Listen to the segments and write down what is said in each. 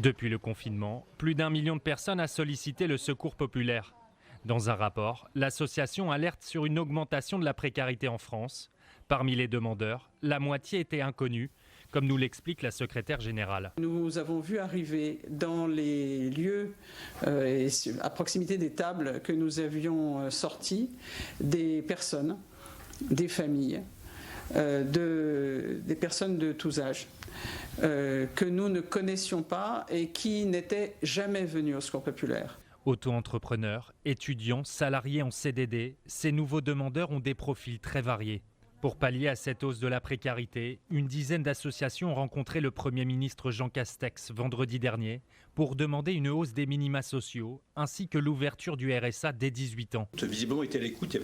Depuis le confinement, plus d'1 million de personnes a sollicité le secours populaire. Dans un rapport, l'association alerte sur une augmentation de la précarité en France. Parmi les demandeurs, la moitié était inconnue, comme nous l'explique la secrétaire générale. Nous avons vu arriver dans les lieux à proximité des tables que nous avions sorties des personnes, des familles, des personnes de tous âges que nous ne connaissions pas et qui n'étaient jamais venues au secours populaire. Auto-entrepreneurs, étudiants, salariés en CDD, ces nouveaux demandeurs ont des profils très variés. Pour pallier à cette hausse de la précarité, une dizaine d'associations ont rencontré le Premier ministre Jean Castex vendredi dernier pour demander une hausse des minima sociaux ainsi que l'ouverture du RSA dès 18 ans. Visiblement, il était à l'écoute,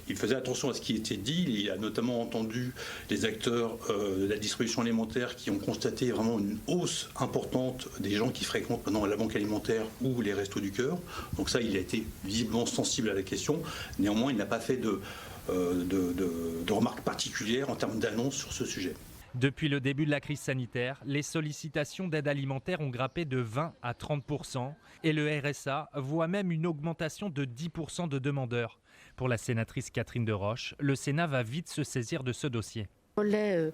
il faisait attention à ce qui était dit. Il a notamment entendu les acteurs de la distribution alimentaire qui ont constaté vraiment une hausse importante des gens qui fréquentent maintenant la banque alimentaire ou les restos du cœur. Donc ça, il a été visiblement sensible à la question. Néanmoins, il n'a pas fait de remarques particulières en termes d'annonces sur ce sujet. Depuis le début de la crise sanitaire, les sollicitations d'aide alimentaire ont grimpé de 20 à 30% et le RSA voit même une augmentation de 10% de demandeurs. Pour la sénatrice Catherine Deroche, le Sénat va vite se saisir de ce dossier. Les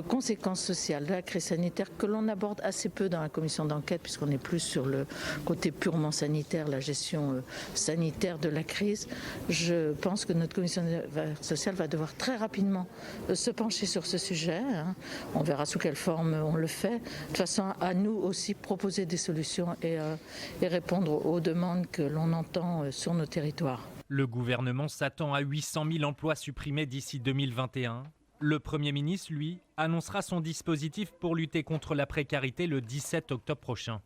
conséquences sociales de la crise sanitaire que l'on aborde assez peu dans la commission d'enquête puisqu'on est plus sur le côté purement sanitaire, la gestion sanitaire de la crise. Je pense que notre commission sociale va devoir très rapidement se pencher sur ce sujet. On verra sous quelle forme on le fait. De toute façon, à nous aussi proposer des solutions et répondre aux demandes que l'on entend sur nos territoires. Le gouvernement s'attend à 800 000 emplois supprimés d'ici 2021. Le Premier ministre, lui, annoncera son dispositif pour lutter contre la précarité le 17 octobre prochain.